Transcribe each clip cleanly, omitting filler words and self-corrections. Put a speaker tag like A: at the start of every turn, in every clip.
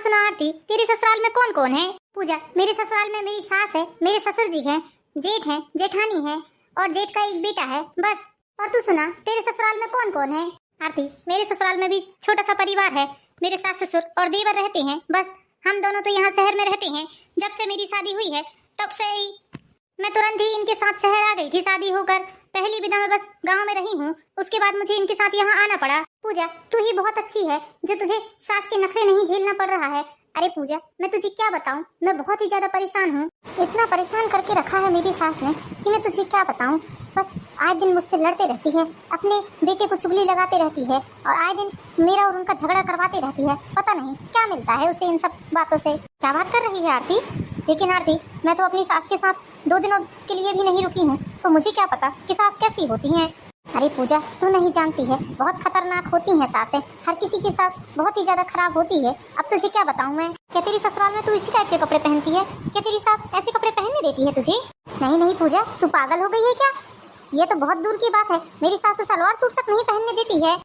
A: सुना आरती, तेरे ससुराल में कौन कौन है? पूजा, मेरे ससुराल में मेरी सास है, मेरे ससुर जी हैं, जेठ है, जेठानी है और जेठ का एक बेटा है, बस। और तू सुना, तेरे ससुराल में कौन कौन है? आरती, मेरे ससुराल में भी छोटा सा परिवार है, मेरे सास ससुर और देवर रहते हैं, बस। हम दोनों तो यहाँ शहर में रहते हैं। जब से मेरी शादी हुई है तब से ही मैं तुरंत ही इनके साथ शहर आ गई थी शादी होकर। पहली विदा में बस गांव में रही हूँ, उसके बाद मुझे इनके साथ यहाँ आना पड़ा। पूजा, तू ही बहुत अच्छी है जो तुझे सास के नखरे नहीं झेलना पड़ रहा है। अरे पूजा, मैं तुझे क्या बताऊं, मैं बहुत ही ज्यादा परेशान हूँ। इतना परेशान करके रखा है मेरी सास ने कि मैं तुझे क्या बताऊं। बस आए दिन मुझसे लड़ते रहती है, अपने बेटे को चुगली लगाते रहती है और आए दिन मेरा और उनका झगड़ा करवाते रहती है। पता नहीं क्या मिलता है उसे इन सब बातों से। क्या बात कर रही है आरती? लेकिन आरती, मैं तो अपनी सास के साथ 2 दिनों के लिए भी नहीं रुकी हूँ, तो मुझे क्या पता कि सास कैसी होती हैं। अरे पूजा, तू नहीं जानती है, बहुत खतरनाक होती हैं सासें। हर किसी की सास बहुत ही ज्यादा खराब होती है। अब तुझे क्या बताऊं मैं? क्या तेरी ससुराल में तू इसी टाइप के कपड़े पहनती है? क्या तेरी सास ऐसे कपड़े पहनने देती है तुझे? नहीं नहीं पूजा, तू पागल हो गई है क्या? ये तो बहुत दूर की बात है, मेरी सास तो सलवार सूट तक नहीं पहनने देती है।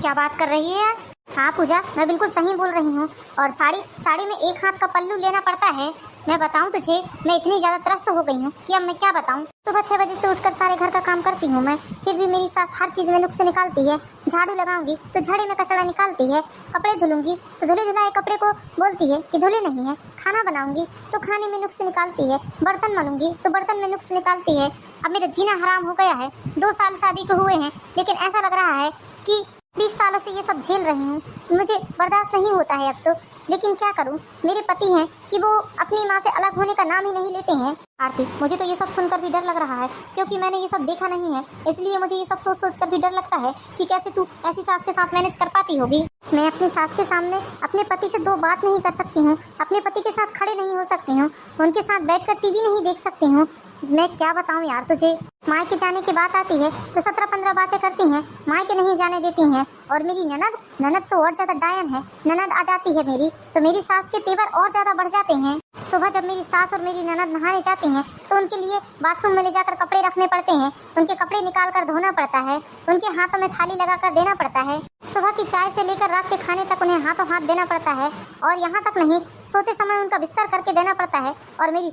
A: क्या बात कर रही है यार? हाँ पूजा, मैं बिल्कुल सही बोल रही हूँ। और साड़ी में एक हाथ का पल्लू लेना पड़ता है। मैं बताऊं तुझे, मैं इतनी ज्यादा त्रस्त हो गई हूँ कि अब मैं क्या बताऊं। सुबह 6 बजे से उठकर सारे घर का काम करती हूँ मैं, फिर भी मेरी सास हर चीज में नुक्स निकालती है। झाड़ू लगाऊंगी तो झाड़े में कचड़ा निकालती है, कपड़े धुलूंगी तो धुले धुलाए कपड़े को बोलती है कि धुले नहीं है। खाना बनाऊंगी तो खाने में नुक्स निकालती है, बर्तन मलूंगी तो बर्तन में नुक्स निकालती है। अब मेरा जीना हराम हो गया है। 2 साल शादी को हुए हैं, लेकिन ऐसा लग रहा है कि 20 सालों से ये सब झेल रही हूँ। मुझे बर्दाश्त नहीं होता है अब तो, लेकिन क्या करूँ। मेरे पति हैं कि वो अपनी माँ से अलग होने का नाम ही नहीं लेते हैं। आरती, मुझे तो ये सब सुनकर भी डर लग रहा है, क्योंकि मैंने ये सब देखा नहीं है, इसलिए मुझे ये सब सोच सोच कर भी डर लगता है कि कैसे तू ऐसी सास के साथ मैनेज कर पाती होगी। मैं अपनी सास के सामने अपने पति से 2 बात नहीं कर सकती हूँ, अपने पति के साथ खड़े नहीं हो सकती हूँ, उनके साथ बैठकर टीवी नहीं देख सकती हूँ। मैं क्या बताऊँ यार तुझे। मायके जाने की बात आती है तो 17-15 बातें करती हैं, मायके नहीं जाने देती हैं। और मेरी ननद तो और ज्यादा डायन है। ननद आ जाती है मेरी तो मेरी सास के तेवर और ज्यादा बढ़ जाते हैं। सुबह जब मेरी सास और मेरी ननद नहाने जाती हैं तो उनके लिए बाथरूम में ले जाकर कपड़े रखने पड़ते हैं, उनके कपड़े निकाल कर धोना पड़ता है, उनके हाथों में थाली लगाकर देना पड़ता है। सुबह की चाय से लेकर रात के खाने तक उन्हें हाथों हाथ देना पड़ता है, और यहाँ तक नहीं, सोते समय उनका बिस्तर करके देना पड़ता है। और मेरी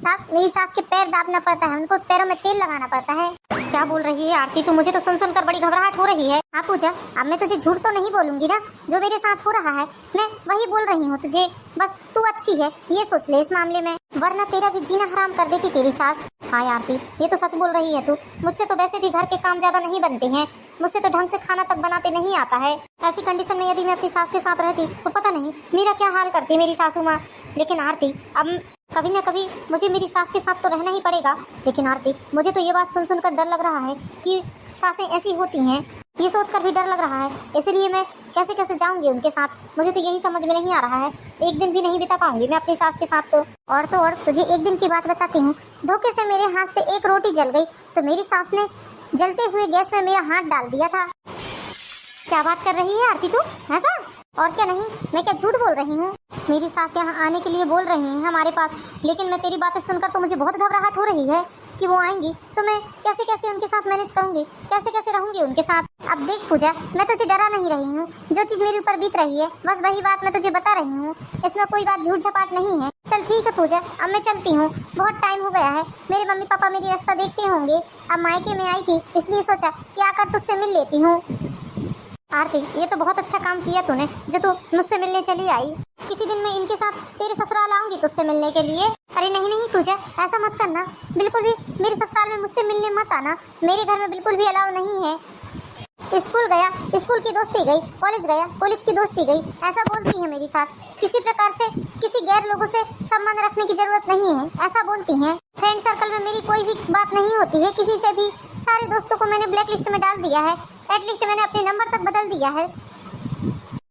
A: सास के पैर दाबना पड़ता है, उनको पैरों में तेल लगाना पड़ता है। क्या बोल रही है आरती? तो मुझे तो सुन सुनकर बड़ी घबराहट हो रही है। हाँ पूजा, अब मैं तुझे झूठ तो नहीं बोलूंगी ना, जो मेरे साथ हो रहा है मैं वही बोल रही हूँ तुझे। बस तू अच्छी है ये सोच ले इस मामले में, वरना तेरा भी जीना हराम कर देती तेरी सास। हाँ आरती, ये तो सच बोल रही है तू। मुझसे तो वैसे भी घर के काम ज्यादा नहीं बनते हैं, मुझसे तो ढंग से खाना तक बनाते नहीं आता है। ऐसी कंडीशन में यदि मैं अपनी सास के साथ रहती तो पता नहीं मेरा क्या हाल करती मेरी सासू माँ। लेकिन आरती, अब कभी न कभी मुझे मेरी सास के साथ तो रहना ही पड़ेगा। लेकिन आरती, मुझे तो ये बात सुन सुनकर डर लग रहा है कि सासें ऐसी होती हैं, ये सोचकर भी डर लग रहा है। इसलिए मैं कैसे कैसे जाऊंगी उनके साथ, मुझे तो यही समझ में नहीं आ रहा है। एक दिन भी नहीं बिता पाऊंगी मैं अपनी सास के साथ तो। और तुझे एक दिन की बात बताती हूँ। धोखे से मेरे हाथ से एक रोटी जल गई तो मेरी सास ने जलते हुए गैस में मेरा हाथ डाल दिया था। क्या बात कर रही है आरती तू? ऐसा? और क्या नहीं, मैं क्या झूठ बोल रही हूँ? मेरी सास यहाँ आने के लिए बोल रही है हमारे पास, लेकिन मैं तेरी बातें सुनकर तो मुझे बहुत घबराहट हो रही है कि वो आएंगी तो मैं कैसे कैसे उनके साथ मैनेज करूंगी, कैसे कैसे रहूंगी उनके साथ। अब देख पूजा, मैं तुझे डरा नहीं रही हूँ, जो चीज मेरे ऊपर बीत रही है बस वही बात मैं तुझे बता रही हूँ, इसमें कोई बात झूठ झपाट नहीं है। चल ठीक है पूजा, अब मैं चलती हूँ, बहुत टाइम हो गया है। मेरे मम्मी पापा मेरी रास्ता देखते होंगे। अब मायके में आई थी इसलिए सोचा कि आकर तुझसे मिल लेती हूँ। आरती, ये तो बहुत अच्छा काम किया तूने जो तू मुझसे मिलने चली आई। किसी दिन मैं इनके साथ तेरे ससुराल आऊंगी तुझसे मिलने के लिए। अरे नहीं नहीं पूजा, ऐसा मत करना, बिल्कुल भी मेरे ससुराल में मुझसे मिलने मत आना, मेरे घर में बिल्कुल भी अलाउ नहीं है। स्कूल गया, स्कूल की दोस्ती गई, कॉलेज गया, कॉलेज की दोस्ती गई, ऐसा बोलती है मेरी सास। किसी प्रकार से किसी गैर लोगों से संबंध रखने की जरूरत नहीं है, ऐसा बोलती हैं। फ्रेंड सर्कल में मेरी कोई भी बात नहीं होती है किसी से भी, सारे दोस्तों को मैंने ब्लैक लिस्ट में डाल दिया है, एटलीस्ट मैंने अपने नंबर तक बदल दिया है।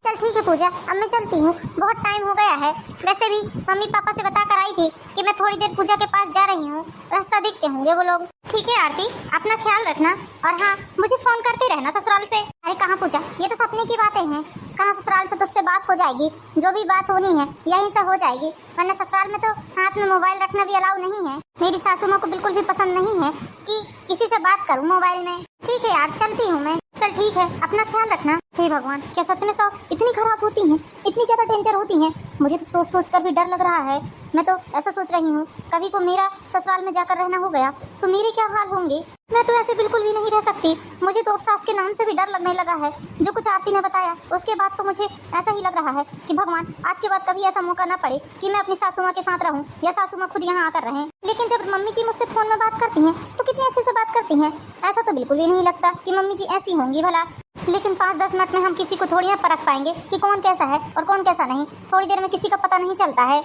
A: चल ठीक है पूजा, अब मैं चलती हूँ, बहुत टाइम हो गया है। वैसे भी मम्मी पापा से बता कर आई थी कि मैं थोड़ी देर पूजा के पास जा रही हूँ, रास्ता देखते होंगे वो लोग। ठीक है आरती, अपना ख्याल रखना, और हाँ मुझे फोन करते रहना ससुराल से। अरे कहाँ पूजा, ये तो सपने की बातें हैं, कहाँ ससुराल से तुझसे बात हो जाएगी, जो भी बात होनी है यहीं से हो जाएगी, वरना ससुराल में तो हाथ में मोबाइल रखना भी अलाउ नहीं है। मेरी सासू माँ को बिल्कुल भी पसंद नहीं है कि किसी से बात करूँ मोबाइल में। ठीक है यार, चलती हूँ मैं। चल ठीक है, अपना ख्याल रखना। हे भगवान, क्या सच में साफ इतनी खराब होती हैं, इतनी ज्यादा डेंजर होती हैं? मुझे तो सोच सोच कर भी डर लग रहा है। मैं तो ऐसा सोच रही हूँ, कभी को मेरा ससुराल में जाकर रहना हो गया तो मेरे क्या हाल होंगे। मैं तो ऐसे बिल्कुल भी नहीं रह सकती। मुझे तो अब सास के नाम से भी डर लगने लगा है। जो कुछ आरती ने बताया उसके बाद तो मुझे ऐसा ही लग रहा है कि भगवान, आज के बाद कभी ऐसा मौका ना पड़े कि मैं अपनी सासू माँ के साथ रहूं या सासू माँ खुद यहाँ आकर रहें। लेकिन जब मम्मी जी मुझसे फोन में बात करती हैं तो कितने अच्छे से बात करती हैं। ऐसा तो बिल्कुल भी नहीं लगता कि मम्मी जी ऐसी होंगी भला। लेकिन 5-10 मिनट में हम किसी को थोड़ी ना परख पाएंगे कि कौन कैसा है और कौन कैसा नहीं। थोड़ी देर में किसी का पता नहीं चलता है।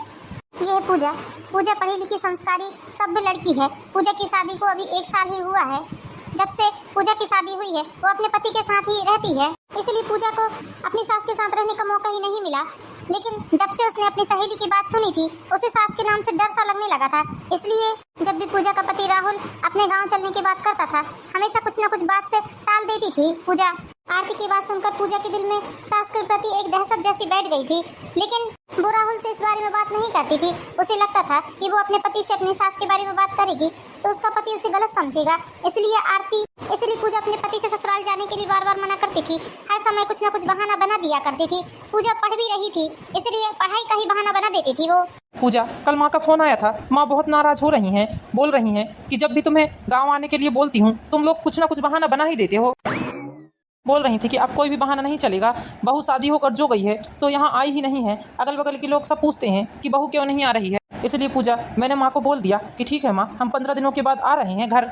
A: ये है पूजा। पूजा पढ़ी लिखी संस्कारी सभ्य लड़की है। पूजा की शादी को अभी 1 साल ही हुआ है। जब से पूजा की शादी हुई है वो अपने पति के साथ ही रहती है, इसलिए पूजा को अपनी सास के साथ रहने का मौका ही नहीं मिला। लेकिन जब से उसने अपनी सहेली की बात सुनी थी उसे सास के नाम से डर सा लगने लगा था। इसलिए जब भी पूजा का पति राहुल अपने गांव चलने की बात करता था हमेशा कुछ न कुछ बात से टाल देती थी पूजा। आरती की बात सुनकर पूजा के दिल में सास के प्रति एक दहशत जैसी बैठ गई थी। लेकिन वो राहुल से इस बारे में बात नहीं करती थी। उसे लगता था कि वो अपने पति से अपनी सास के बारे में बात करेगी तो उसका पति उसे गलत समझेगा। इसलिए पूजा अपने पति से ससुराल जाने के लिए बार बार मना करती थी। हर समय कुछ न कुछ बहाना बना दिया करती थी। पूजा पढ़ भी रही थी, इसलिए पढ़ाई का ही बहाना बना देती थी वो।
B: पूजा, कल माँ का फोन आया था। माँ बहुत नाराज हो रही हैं, बोल रही हैं कि जब भी तुम्हें गाँव आने के लिए बोलती हूँ तुम लोग कुछ न कुछ बहाना बना ही देते हो। बोल रही थी कि अब कोई भी बहाना नहीं चलेगा। बहू शादी होकर जो गई है तो यहाँ आई ही नहीं है। अगल बगल के लोग सब पूछते हैं कि बहू क्यों नहीं आ रही है। इसलिए पूजा, मैंने माँ को बोल दिया कि ठीक है माँ, हम 15 दिनों के बाद आ रहे हैं घर।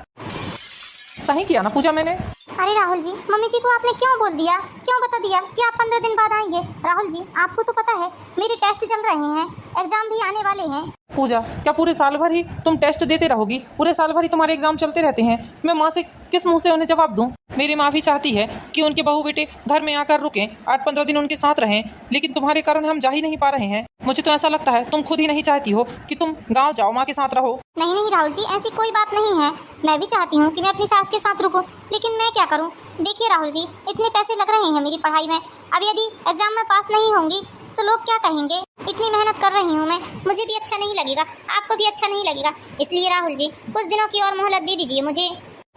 B: सही किया ना पूजा मैंने?
A: अरे राहुल जी, मम्मी जी को आपने क्यों बोल दिया, क्यों बता दिया कि आप 15 दिन बाद आएंगे? राहुल जी, आपको तो पता है मेरे टेस्ट चल रहे हैं, एग्जाम भी आने वाले हैं।
B: पूजा, क्या पूरे साल भर ही तुम टेस्ट देते रहोगी? पूरे साल भर ही तुम्हारे एग्जाम चलते रहते हैं। मैं माँ से किस मुंह से उन्हें जवाब दूं? मेरी माँ भी चाहती है कि उनके बहू बेटे घर में आकर रुकें, 8-15 दिन उनके साथ रहें, लेकिन तुम्हारे कारण हम जा ही नहीं पा रहे हैं। मुझे तो ऐसा लगता है तुम खुद ही नहीं चाहती हो कि तुम गाँव जाओ, माँ के साथ रहो।
A: नहीं नहीं राहुल जी, ऐसी कोई बात नहीं है। मैं भी चाहती हूँ कि मैं अपनी सास के साथ रुकूं, लेकिन मैं क्या करूँ? देखिए राहुल जी, इतने पैसे लग रहे हैं मेरी पढ़ाई में। अब यदि एग्जाम में पास नहीं होंगी तो लोग क्या कहेंगे? इतनी मेहनत कर रही हूँ मैं, मुझे भी अच्छा नहीं लगेगा, आपको भी अच्छा नहीं लगेगा। इसलिए राहुल जी, कुछ दिनों की और मोहलत दे दीजिए मुझे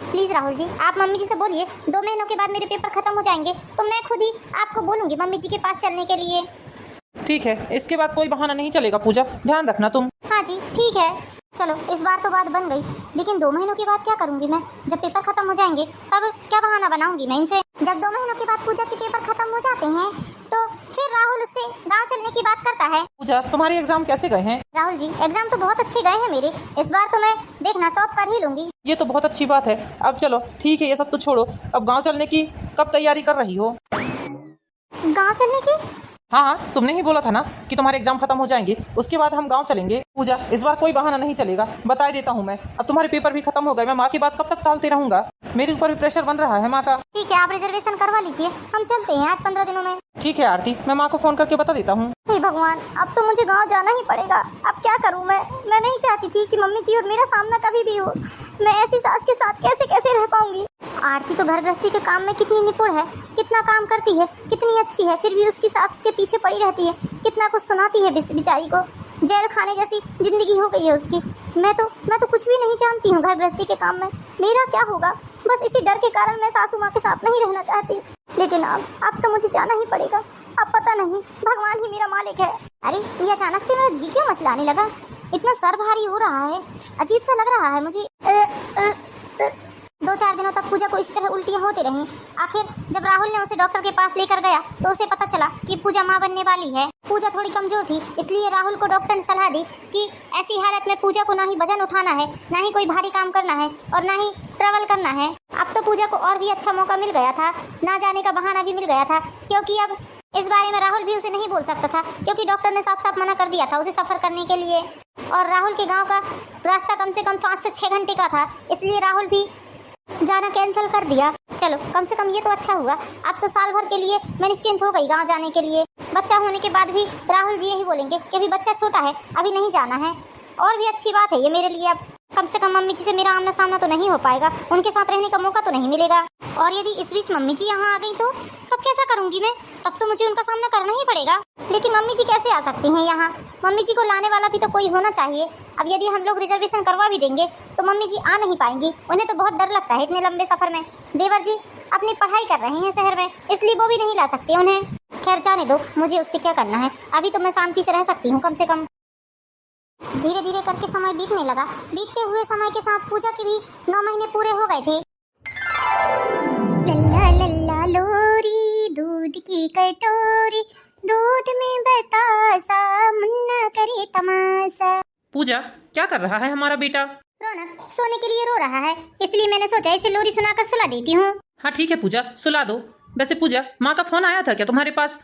A: प्लीज। राहुल जी, आप मम्मी जी से बोलिए 2 महीनों के बाद मेरे पेपर खत्म हो जाएंगे तो मैं खुद ही आपको बोलूंगी मम्मी जी के पास चलने के लिए।
B: ठीक है, इसके बाद कोई बहाना नहीं चलेगा पूजा, ध्यान रखना तुम।
A: हाँ जी ठीक है। चलो, इस बार तो बात बन गई, लेकिन 2 महीनों के बाद क्या करूंगी मैं? जब पेपर खत्म हो जाएंगे तब क्या बहाना बनाऊंगी मैं इनसे? जब 2 महीनों के बाद पूजा के पेपर खत्म हो जाते हैं तो फिर राहुल उससे गाँव चलने की बात करता है।
B: पूजा, तुम्हारे एग्जाम कैसे गए हैं?
A: राहुल जी, एग्जाम तो बहुत अच्छे गए हैं मेरे। इस बार तो मैं देखना टॉप कर ही लूंगी।
B: ये तो बहुत अच्छी बात है। अब चलो ठीक है, ये सब तो छोड़ो, अब गाँव चलने की कब तैयारी कर रही हो?
A: गाँव चलने की?
B: हाँ, तुमने ही बोला था ना कि तुम्हारे एग्जाम खत्म हो जाएंगे उसके बाद हम गांव चलेंगे। पूजा, इस बार कोई बहाना नहीं चलेगा, बता देता हूँ मैं। अब तुम्हारे पेपर भी खत्म हो गए, मैं माँ की बात कब तक टालते रहूंगा? मेरे ऊपर भी प्रेशर बन रहा है माँ का।
A: ठीक है, आप रिजर्वेशन करवा लीजिए, हम चलते हैं 8-15 दिनों में।
B: ठीक है आरती, मैं माँ को फोन करके बता देता हूँ।
A: हे भगवान, अब तो मुझे गाँव जाना ही पड़ेगा। अब क्या करूँ मैं? नहीं चाहती थी कि मम्मी जी और मेरा सामना कभी भी हो। मैं ऐसी सास के साथ कैसे कैसे रह पाऊंगी? आरती तो घर गृहस्थी के काम में कितनी निपुण है, कितना काम करती है, कितनी अच्छी है, फिर भी उसकी सास उसके पीछे पड़ी रहती है, कितना कुछ सुनाती है बेचारी को। जेल खाने जैसी जिंदगी हो गई है उसकी। मैं तो कुछ भी नहीं जानती हूँ घर गृहस्थी के काम में। मेरा क्या होगा? बस इसी डर के कारण मैं सासू माँ के साथ नहीं रहना चाहती। लेकिन अब तो मुझे जाना ही पड़ेगा। अब पता नहीं, भगवान ही मेरा मालिक है। अरे, ये अचानक से मेरा जी क्यों मचलाने लगा? इतना सर भारी हो रहा है, अजीब सा लग रहा है मुझे। 2-4 दिनों तक पूजा को इस तरह उल्टियाँ होती रहीं। आखिर जब राहुल ने उसे डॉक्टर के पास लेकर गया तो उसे पता चला कि पूजा माँ बनने वाली है। पूजा थोड़ी कमजोर थी, इसलिए राहुल को डॉक्टर ने सलाह दी कि ऐसी हालत में पूजा को ना ही वजन उठाना है, ना ही कोई भारी काम करना है और ना ही ट्रैवल करना है। अब तो पूजा को और भी अच्छा मौका मिल गया था, ना जाने का बहाना भी मिल गया था, क्योंकि अब इस बारे में राहुल भी उसे नहीं बोल सकता था, क्योंकि डॉक्टर ने साफ साफ मना कर दिया था उसे सफर करने के लिए। और राहुल के गाँव का रास्ता कम से कम 5 से 6 घंटे का था, इसलिए राहुल भी जाना कैंसिल कर दिया। चलो, कम से कम ये तो अच्छा हुआ। अब तो साल भर के लिए मैं निश्चिंत हो गई गांव जाने के लिए। बच्चा होने के बाद भी राहुल जी यही बोलेंगे कि अभी बच्चा छोटा है, अभी नहीं जाना है। और भी अच्छी बात है ये मेरे लिए। अब कम से कम मम्मी जी से मेरा आमना सामना तो नहीं हो पाएगा, उनके साथ रहने का मौका तो नहीं मिलेगा। और यदि इस बीच मम्मी जी यहाँ आ गई तो तब कैसा करूँगी मैं? तब तो मुझे उनका सामना करना ही पड़ेगा। लेकिन मम्मी जी कैसे आ सकती हैं यहाँ? मम्मी जी को लाने वाला भी तो कोई होना चाहिए। अब यदि हम लोग रिजर्वेशन करवा भी देंगे तो मम्मी जी आ नहीं पाएंगी, उन्हें तो बहुत डर लगता है इतने लंबे सफर में। देवर जी, अपनी पढ़ाई कर रहे हैं शहर में, इसलिए वो भी नहीं ला सकती उन्हें। खैर जाने दो, मुझे उससे क्या करना है, अभी तो मैं शांति से रह सकती हूँ कम से कम। धीरे धीरे करके समय बीतने लगा। बीतते हुए समय के साथ पूजा के भी 9 महीने पूरे हो गए थे। लल्ला लल्ला लोरी दूध की कटोरी, दूध में बतासा मुन्ना करे तमाशा।
B: पूजा, क्या कर रहा है हमारा बेटा?
A: रौनक सोने के लिए रो रहा है, इसलिए मैंने सोचा इसे लोरी सुनाकर सुला देती हूँ।
B: हाँ ठीक है पूजा, सुला दो। वैसे पूजा, माँ का फोन आया था क्या तुम्हारे पास?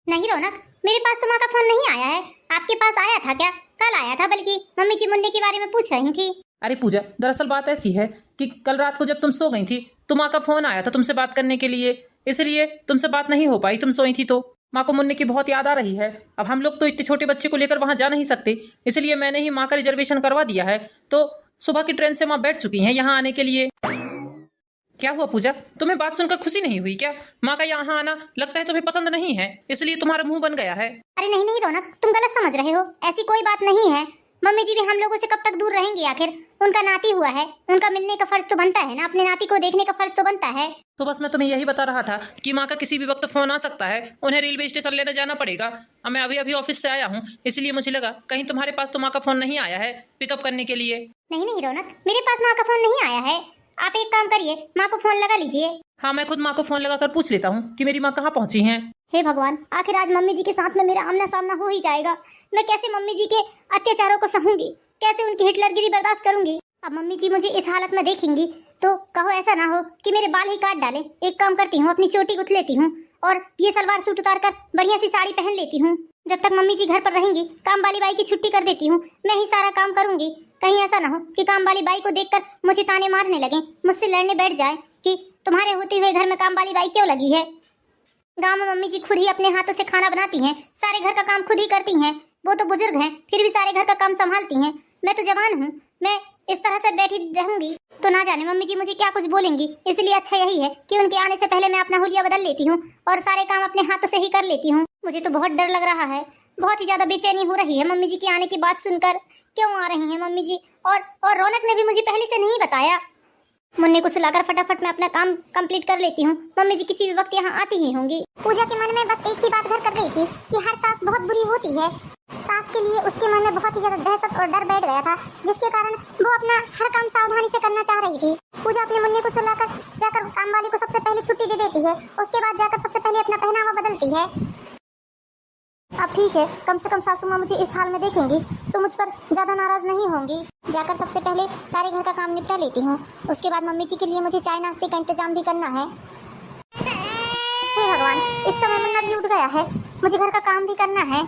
A: नहीं रौनक, मेरे पास तो माँ का फोन नहीं आया है। आपके पास आया था क्या? कल आया था, बल्कि मम्मी जी मुन्ने के बारे में पूछ रही थी।
B: अरे पूजा, दरअसल बात ऐसी है कि कल रात को जब तुम सो गई थी तो माँ का फोन आया था तुमसे बात करने के लिए, इसलिए तुमसे बात नहीं हो पाई, तुम सोई थी। तो माँ को मुन्ने की बहुत याद आ रही है। अब हम लोग तो इतने छोटे बच्चे को लेकर वहां जा नहीं सकते, इसलिए मैंने ही माँ का रिजर्वेशन करवा दिया है। तो सुबह की ट्रेन से माँ बैठ चुकी हैं यहाँ आने के लिए। क्या हुआ पूजा, तुम्हें बात सुनकर खुशी नहीं हुई क्या? माँ का यहाँ आना लगता है तुम्हें पसंद नहीं है, इसलिए तुम्हारा मुंह बन गया है।
A: अरे नहीं नहीं रौनक, तुम गलत समझ रहे हो, ऐसी कोई बात नहीं है। मम्मी जी भी हम लोगों से कब तक दूर रहेंगी? आखिर उनका नाती हुआ है, उनका मिलने का फर्ज तो बनता है ना, अपने नाती को देखने का फर्ज तो बनता है।
B: तो बस मैं तुम्हें यही बता रहा था कि माँ का किसी भी वक्त फोन आ सकता है, उन्हें रेलवे स्टेशन लेने जाना पड़ेगा। अब मैं अभी अभी ऑफिस से आया हूँ, इसलिए मुझे लगा कहीं तुम्हारे पास तो माँ का फोन नहीं आया है पिकअप करने के लिए।
A: नहीं नहीं रौनक, मेरे पास माँ का फोन नहीं आया है। आप एक काम करिए, माँ को फोन लगा लीजिए।
B: हाँ, मैं खुद माँ को फोन लगाकर पूछ लेता हूँ कि मेरी माँ कहाँ पहुँची हैं।
A: हे भगवान, आखिर आज मम्मी जी के साथ में मेरा आमना सामना हो ही जाएगा। मैं कैसे मम्मी जी के अत्याचारों को सहूंगी, कैसे उनकी हिटलरगिरी बर्दाश्त करूंगी? अब मम्मी जी मुझे इस हालत में देखेंगी तो कहो ऐसा ना हो कि मेरे बाल ही काट डाले। एक काम करती हूँ, अपनी चोटी गुथ लेती हूँ और ये सलवार सूट उतार कर बढ़िया सी साड़ी पहन लेती हूँ। जब तक मम्मी जी घर पर रहेंगी, काम वाली बाई की छुट्टी कर देती हूँ, मैं ही सारा काम करूंगी। कहीं ऐसा ना हो कि काम वाली बाई को देखकर मुझे ताने मारने लगे, मुझसे लड़ने बैठ जाए कि तुम्हारे होते हुए घर में काम वाली बाई क्यों लगी है। गांव में मम्मी जी खुद ही अपने हाथों से खाना बनाती हैं, सारे घर का काम खुद ही करती हैं। वो तो बुजुर्ग हैं, फिर भी सारे घर का काम संभालती हैं। मैं तो जवान हूँ, मैं इस तरह से बैठी रहूंगी तो ना जाने मम्मी जी मुझे क्या कुछ बोलेंगी। इसलिए अच्छा यही है कि उनके आने से पहले मैं अपना हुलिया बदल लेती हूँ और सारे काम अपने हाथों से ही कर लेती हूँ। मुझे तो बहुत डर लग रहा है, बहुत ही ज्यादा बेचैनी हो रही है मम्मी जी के आने की बात सुनकर। क्यों आ रही हैं मम्मी जी? और रौनक ने भी मुझे पहले से नहीं बताया। मुन्ने को सुलाकर फटाफट मैं अपना काम कंप्लीट कर लेती हूँ, मम्मी जी किसी भी वक्त यहाँ आती ही होंगी। पूजा के मन में बस एक ही बात घर कर रही थी कि हर सास बहुत बुरी होती है। सास के लिए उसके मन में बहुत ही ज्यादा दहशत और डर बैठ गया था, जिसके कारण वो अपना हर काम सावधानी से करना चाह रही थी। पूजा अपने मुन्ने को सुलाकर जाकर काम वाली को सबसे पहले छुट्टी दे देती है, उसके बाद जाकर सबसे पहले अपना पहनावा बदलती है। अब ठीक है, कम से कम सासू माँ मुझे इस हाल में देखेंगी तो मुझ पर ज्यादा नाराज नहीं होंगी। जाकर सबसे पहले सारे घर का काम निपटा लेती हूँ, उसके बाद मम्मी जी के लिए मुझे चाय नाश्ते का इंतजाम भी करना है। हे भगवान, इस समय मुन्ना भी उठ गया है, मुझे घर का काम भी करना है।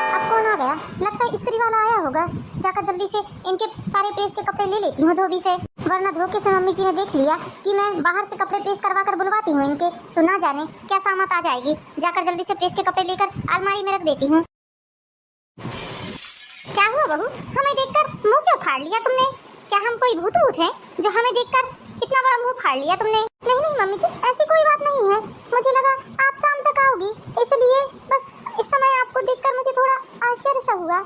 A: अब कौन आ गया? लगता है इस्त्री वाला आया होगा। जाकर जल्दी से इनके सारे प्रेस के कपड़े ले लेती हूँ धोबी से, वरना धोखे से मम्मी जी ने देख लिया कि मैं बाहर से कपड़े प्रेस करवा कर बुलवाती हूँ इनके, तो ना जाने क्या सामत आ जाएगी। जाकर जल्दी से प्रेस के कपड़े लेकर अलमारी में रख देती हूँ। क्या हुआ बहू, हमें देखकर मुंह क्यों फाड़ लिया तुमने? क्या हम कोई भूत भूत हैं जो हमें देखकर इतना बड़ा मुंह फाड़ लिया तुमने? नहीं नहीं मम्मी जी, ऐसी कोई बात नहीं है, मुझे लगा आप शाम तक आओगी, इसलिए बस इस समय आपको देखकर मुझे थोड़ा आश्चर्य सा हुआ।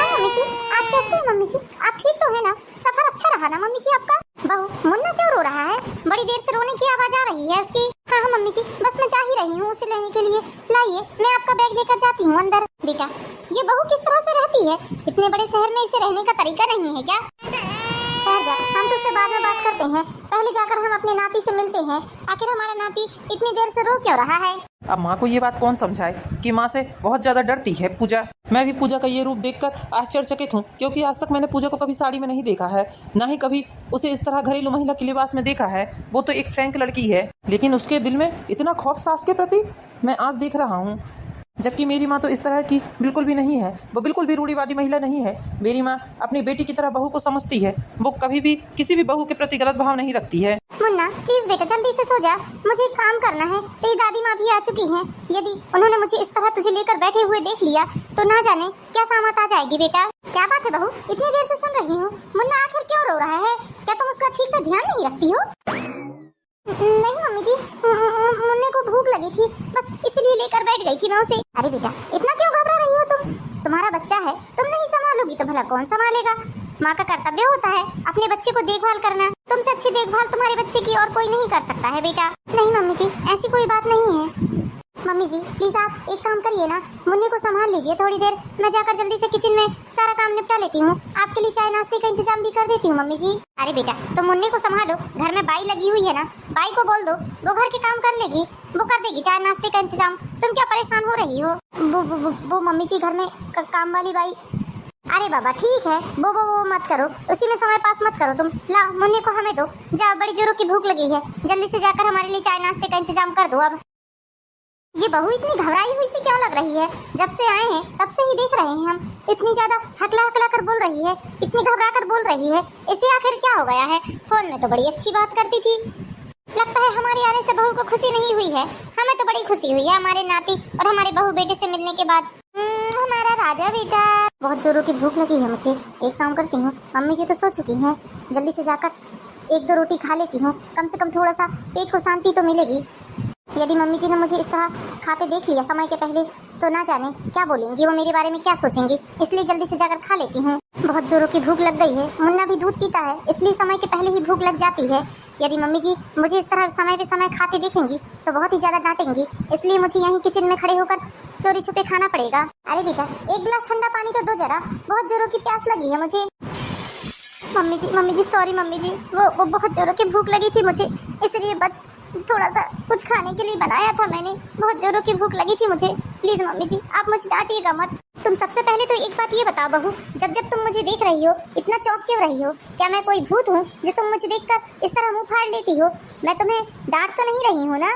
A: मम्मी जी, आप कैसे हैं? मम्मी जी आप ठीक तो है ना? सफर अच्छा रहा ना मम्मी जी आपका? बहू, मुन्ना क्यों रो रहा है? बड़ी देर से रोने की आवाज आ रही है उसकी। हाँ हाँ मम्मी जी, बस मैं जा ही रही हूँ उसे लेने के लिए। लाइए, मैं आपका बैग लेकर जाती हूँ अंदर। बेटा, ये बहू किस तरह से रहती है? इतने बड़े शहर में इसे रहने का तरीका नहीं है क्या? जा, हम तो उससे बाद में बात करते हैं, पहले जाकर हम अपने नाती से मिलते हैं। आखिर हमारा नाती इतनी देर से रो क्यों रहा है?
B: अब माँ को ये बात कौन समझाए कि माँ से बहुत ज्यादा डरती है पूजा। मैं भी पूजा का ये रूप देखकर आश्चर्यचकित हूँ, क्योंकि आज तक मैंने पूजा को कभी साड़ी में नहीं देखा है, ना ही कभी उसे इस तरह घरेलू महिला के लिबास में देखा है। वो तो एक फ्रैंक लड़की है, लेकिन उसके दिल में इतना खौफ सास के प्रति मैं आज देख रहा हूँ। जबकि मेरी माँ तो इस तरह की बिल्कुल भी नहीं है, वो बिल्कुल भी रूढ़िवादी महिला नहीं है। मेरी माँ अपनी बेटी की तरह बहू को समझती है, वो कभी भी किसी भी बहू के प्रति गलत भाव नहीं रखती है।
A: मुन्ना प्लीज बेटा जल्दी से सो जा, मुझे एक काम करना है। तेरी दादी माँ भी आ चुकी हैं, यदि उन्होंने मुझे इस तरह तुझे लेकर बैठे हुए देख लिया तो ना जाने क्या सामत आ जाएगी। बेटा क्या बात है बहू, इतनी देर से सुन रही हूँ, मुन्ना आखिर क्यों रो रहा है? क्या तुम उसका ठीक से ध्यान नहीं रखती हो? नहीं मम्मी जी, मुन्ने को भूख लगी थी, बस इसलिए लेकर बैठ गई थी मैं उसे। अरे बेटा इतना क्यों घबरा रही हो तुम? तुम्हारा बच्चा है, तुम नहीं संभालोगी तो भला कौन संभालेगा? माँ का कर्तव्य होता है अपने बच्चे को देखभाल करना। तुमसे अच्छी देखभाल तुम्हारे बच्चे की और कोई नहीं कर सकता है बेटा। नहीं मम्मी जी, ऐसी कोई बात नहीं है। मम्मी जी प्लीज आप एक काम करिए ना, मुन्नी को संभाल लीजिए थोड़ी देर। मैं जाकर जल्दी से किचन में सारा काम निपटा लेती हूँ, आपके लिए चाय नाश्ते का इंतजाम भी कर देती हूँ मम्मी जी। अरे बेटा तुम मुन्नी को संभालो, घर में बाई लगी हुई है ना, बाई को बोल दो, वो घर के काम कर लेगी, वो कर देगी चाय नाश्ते का इंतजाम। तुम क्या परेशान हो रही हो? वो मम्मी जी घर में काम वाली बाई। अरे बाबा ठीक है, वो मत करो, उसी में समय पास मत करो तुम। ला मुन्नी को हमें दो, जाओ बड़ी जोरों की भूख लगी है, जल्दी से जाकर हमारे लिए चाय नाश्ते का इंतजाम कर दो। अब ये बहू इतनी घबराई हुई सी क्यों लग रही है? जब से आए हैं तब से ही देख रहे हैं हम, इतनी ज्यादा हकला हकला कर बोल रही है, इतनी घबरा कर बोल रही है, इसे आखिर क्या हो गया है? फोन में तो बड़ी अच्छी बात करती थी, लगता है हमारे आने से बहू को खुशी नहीं हुई है। हमें तो बड़ी खुशी हुई है हमारे नाती और हमारे बहू बेटे से मिलने के बाद। हमारा राजा बेटा। बहुत जोरों की भूख लगी है मुझे, एक काम करती हूँ, मम्मी जी तो सो चुकी हैं, जल्दी से जाकर एक दो रोटी खा लेती हूँ, कम से कम थोड़ा सा पेट को शांति तो मिलेगी। यदि मम्मी जी ने मुझे इस तरह खाते देख लिया समय के पहले तो ना जाने क्या बोलेंगी, वो मेरे बारे में क्या सोचेंगी, इसलिए जल्दी से जाकर खा लेती हूँ। बहुत जोरों की भूख लग गई है, मुन्ना भी दूध पीता है, इसलिए समय के पहले ही भूख लग जाती है। यदि मम्मी जी मुझे इस तरह समय पे समय खाते देखेंगी तो बहुत ही ज्यादा डांटेंगी, इसलिए मुझे यहीं किचन में खड़े होकर चोरी छुपे खाना पड़ेगा। अरे बेटा एक गिलास ठंडा पानी तो दो जरा, बहुत जोरों की प्यास लगी है मुझे। मम्मी जी सॉरी मम्मी जी, वो बहुत जोरों की भूख लगी थी मुझे, इसलिए बस थोड़ा सा कुछ खाने के लिए बनाया था मैंने, बहुत जोरों की भूख लगी थी मुझे। प्लीज मम्मी जी आप मुझे डांटिएगा मत। तुम सबसे पहले तो एक बात ये बताओ बहू, जब जब तुम मुझे देख रही हो इतना चौंक क्यों रही हो? क्या मैं कोई भूत हूँ जो तुम मुझे देखकर इस तरह मुंह फाड़ लेती हो? मैं तुम्हें डांट तो नहीं रही हूँ ना?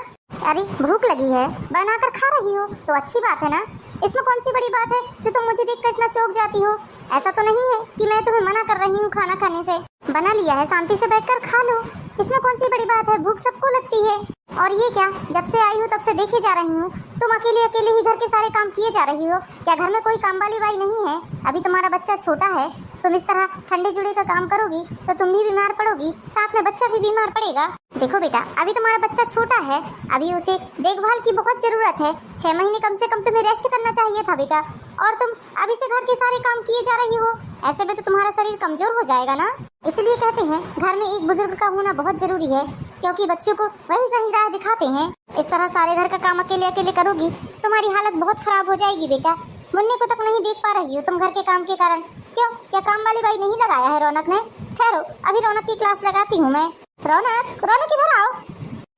A: अरे भूख लगी है, बनाकर खा रही हो तो अच्छी बात है ना, इसमें कौन सी बड़ी बात है जो तुम मुझे देखकर इतना चौंक जाती हो? ऐसा तो नहीं है कि मैं तुम्हें मना कर रही हूँ खाना खाने से, बना लिया है शांति से बैठकर खा लो, इसमें कौन सी बड़ी बात है, भूख सबको लगती है। और ये क्या, जब से आई हूँ तब से देखे जा रही हूँ तुम अकेले अकेले ही घर के सारे काम किए जा रही हो, क्या घर में कोई काम वाली बाई नहीं है? अभी तुम्हारा बच्चा छोटा है, तुम इस तरह ठंडे जुड़े का काम करोगी तो तुम भी बीमार पड़ोगी, साथ में बच्चा भी बीमार पड़ेगा। देखो बेटा अभी तुम्हारा बच्चा छोटा है, अभी उसे देखभाल की बहुत जरूरत है, 6 महीने कम से कम तुम्हें रेस्ट करना चाहिए था बेटा, और तुम अभी से घर के सारे काम किए जा रही हो, ऐसे में तो तुम्हारा शरीर कमजोर हो जाएगा ना। इसलिए कहते हैं घर में एक बुजुर्ग का होना बहुत जरूरी है, क्योंकि बच्चों को वही सही राह दिखाते हैं। इस तरह सारे घर का काम अकेले अकेले करोगी तो तुम्हारी हालत बहुत खराब हो जाएगी बेटा। मुन्नी को तक नहीं देख पा रही हो तुम घर के काम के कारण। क्यों, क्या काम वाली बाई नहीं लगाया है रौनक ने? ठहरो अभी रौनक की क्लास लगाती हूँ मैं। रौनक रौनक इधर आओ।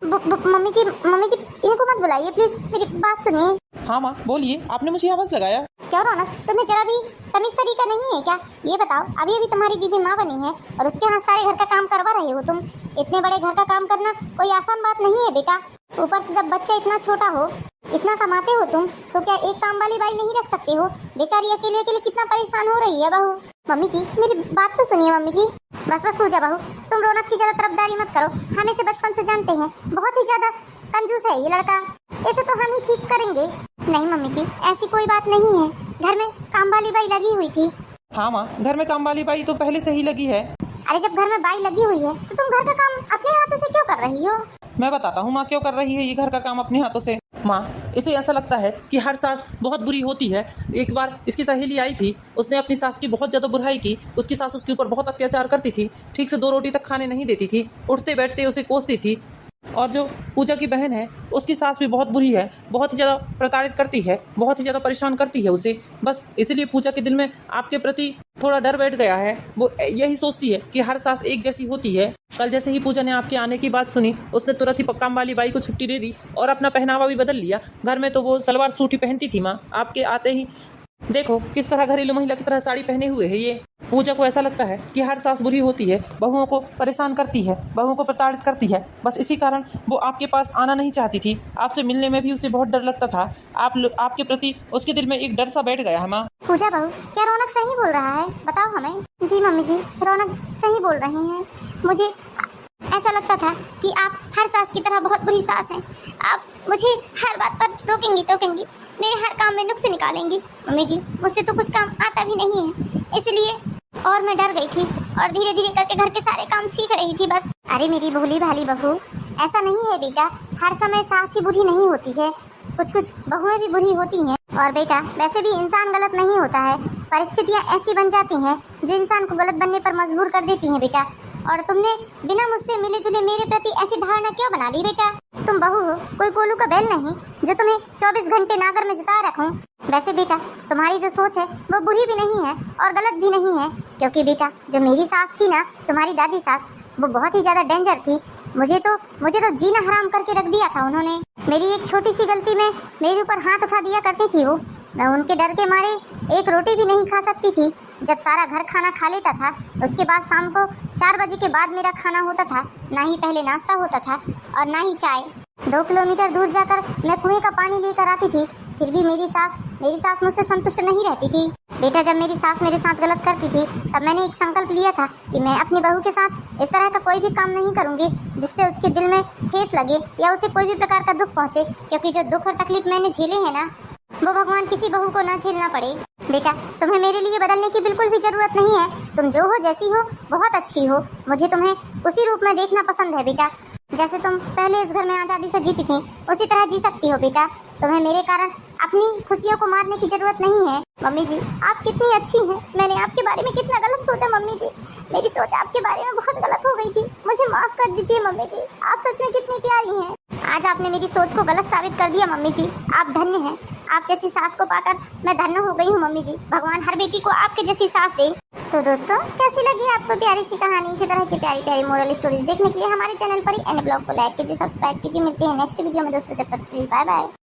A: मम्मी जी इनको मत बुलाइए प्लीज, मेरी बात सुनिए।
B: हाँ माँ बोलिए, आपने मुझे आवाज लगाया।
A: क्यों रौनक, तुम्हें जरा भी तमीज तरीका नहीं है क्या? ये बताओ, अभी अभी तुम्हारी बीवी माँ बनी है और उसके यहाँ सारे घर का काम करवा रहे हो तुम। इतने बड़े घर का काम करना कोई आसान बात नहीं है बेटा, ऊपर से जब बच्चा इतना छोटा हो, इतना कमाते हो तुम, तो क्या एक काम वाली बाई नहीं रख सकते हो? बेचारी अकेले अकेले कितना परेशान हो रही है बहू। मम्मी जी मेरी बात तो सुनिए मम्मी जी। बस पूजा बहू, तुम रौनक की ज्यादा तरफदारी मत करो, हम इसे बचपन से जानते हैं, बहुत ही ज्यादा कंजूस है ये लड़का, इसे तो हम ही ठीक करेंगे। नहीं मम्मी जी ऐसी कोई बात नहीं है, घर में काम वाली बाई लगी हुई थी।
B: हाँ माँ, घर में काम वाली बाई तो पहले से ही लगी है।
A: अरे जब घर में बाई लगी हुई है तो तुम घर का काम अपने हाथों से क्यों कर रही हो?
B: मैं बताता हूँ माँ क्यों कर रही है ये घर का काम अपने हाथों से। माँ इसे ऐसा लगता है कि हर सास बहुत बुरी होती है। एक बार इसकी सहेली आई थी, उसने अपनी सास की बहुत ज़्यादा बुराई की, उसकी सास उसके ऊपर बहुत अत्याचार करती थी, ठीक से 2 रोटी तक खाने नहीं देती थी, उठते बैठते उसे कोसती थी। और जो पूजा की बहन है उसकी सास भी बहुत बुरी है, बहुत ही ज़्यादा प्रताड़ित करती है, बहुत ही ज़्यादा परेशान करती है उसे। बस इसीलिए पूजा के दिल में आपके प्रति थोड़ा डर बैठ गया है, वो यही सोचती है कि हर सास एक जैसी होती है। कल जैसे ही पूजा ने आपके आने की बात सुनी, उसने तुरंत ही काम वाली बाई को छुट्टी दे दी और अपना पहनावा भी बदल लिया। घर में तो वो सलवार सूट ही पहनती थी माँ, आपके आते ही देखो किस तरह घरेलू महिला की तरह साड़ी पहने हुए है ये। पूजा को ऐसा लगता है कि हर सास बुरी होती है, बहुओं को परेशान करती है, बहुओं को प्रताड़ित करती है, बस इसी कारण वो आपके पास आना नहीं चाहती थी। आपसे मिलने में भी उसे बहुत डर लगता था, आपके प्रति उसके दिल में एक डर सा बैठ गया है माँ।
A: पूजा बहू क्या रौनक सही बोल रहा है, बताओ हमें। जी मम्मी जी रौनक सही बोल रही हैं, मुझे ऐसा लगता था कि आप हर सास की तरह बहुत बुरी सास हैं, आप मुझे हर बात पर रोकेंगी टोकेंगी, मेरे हर काम में नुक्स निकालेंगी। मम्मी जी मुझसे तो कुछ काम आता भी नहीं है, इसलिए और मैं डर गई थी और धीरे धीरे करके घर के सारे काम सीख रही थी बस। अरे मेरी भोली भाली बहू, ऐसा नहीं है बेटा, हर समय सास ही बुरी नहीं होती है, कुछ कुछ बहुएं भी बुरी होती हैं। और बेटा वैसे भी इंसान गलत नहीं होता है, परिस्थितियाँ ऐसी बन जाती हैं जो इंसान को गलत बनने पर मजबूर कर देती हैं बेटा। और तुमने बिना मुझसे मिले जुले मेरे प्रति ऐसी धारणा क्यों बना ली बेटा? तुम बहू हो, कोई कोलू का बैल नहीं जो तुम्हें 24 घंटे नागर में जुटा रखूं। वैसे बेटा तुम्हारी जो सोच है वो बुरी भी नहीं है और गलत भी नहीं है, क्योंकि बेटा जो मेरी सास थी ना, तुम्हारी दादी सास, वो बहुत ही ज्यादा डेंजर थी। मुझे तो जीना हराम करके रख दिया था उन्होंने। मेरी एक छोटी सी गलती में मेरे ऊपर हाथ उठा दिया करती थी वो। मैं उनके डर के मारे एक रोटी भी नहीं खा सकती थी। जब सारा घर खाना खा लेता था उसके बाद शाम को 4 बजे के बाद मेरा खाना होता था। ना ही पहले नाश्ता होता था और ना ही चाय। 2 किलोमीटर दूर जाकर मैं कुएं का पानी लेकर आती थी, फिर भी मेरी सास मुझसे संतुष्ट नहीं रहती थी। बेटा जब मेरी सास मेरे साथ गलत करती थी तब मैंने एक संकल्प लिया था कि मैं अपनी बहू के साथ इस तरह का कोई भी काम नहीं करूंगी जिससे उसके दिल में ठेस लगे या उसे कोई भी प्रकार का दुख पहुंचे, क्योंकि जो दुख और तकलीफ मैंने झेले हैं ना, वो भगवान किसी बहू को ना झेलना पड़े। बेटा तुम्हें मेरे लिए बदलने की बिल्कुल भी जरूरत नहीं है। तुम जो हो, जैसी हो, बहुत अच्छी हो। मुझे तुम्हें उसी रूप में देखना पसंद है बेटा। जैसे तुम पहले इस घर में आजादी से जीती थी उसी तरह जी सकती हो बेटा। तुम्हें मेरे कारण अपनी खुशियों को मारने की जरूरत नहीं है। मम्मी जी आप कितनी अच्छी हैं। मैंने आपके बारे में कितना गलत सोचा मम्मी जी। मेरी सोच आपके बारे में बहुत गलत हो गई थी, मुझे माफ कर दीजिए मम्मी जी। आप सच में कितनी प्यारी हैं। आज आपने मेरी सोच को गलत साबित कर दिया मम्मी जी। आप धन्य हैं। आप जैसी सास को पाकर मैं धन्य हो गई हूँ मम्मी जी। भगवान हर बेटी को आपके जैसी सास दे। तो दोस्तों कैसी लगी आपको प्यारी सी कहानी? इसी तरह की प्यारी प्यारी मोरल स्टोरीज देखने के लिए हमारे चैनल पर ही एन ब्लॉग को लाइक कीजिए, सब्सक्राइब कीजिए। मिलते हैं नेक्स्ट वीडियो में दोस्तों, जब तक बाय बाय।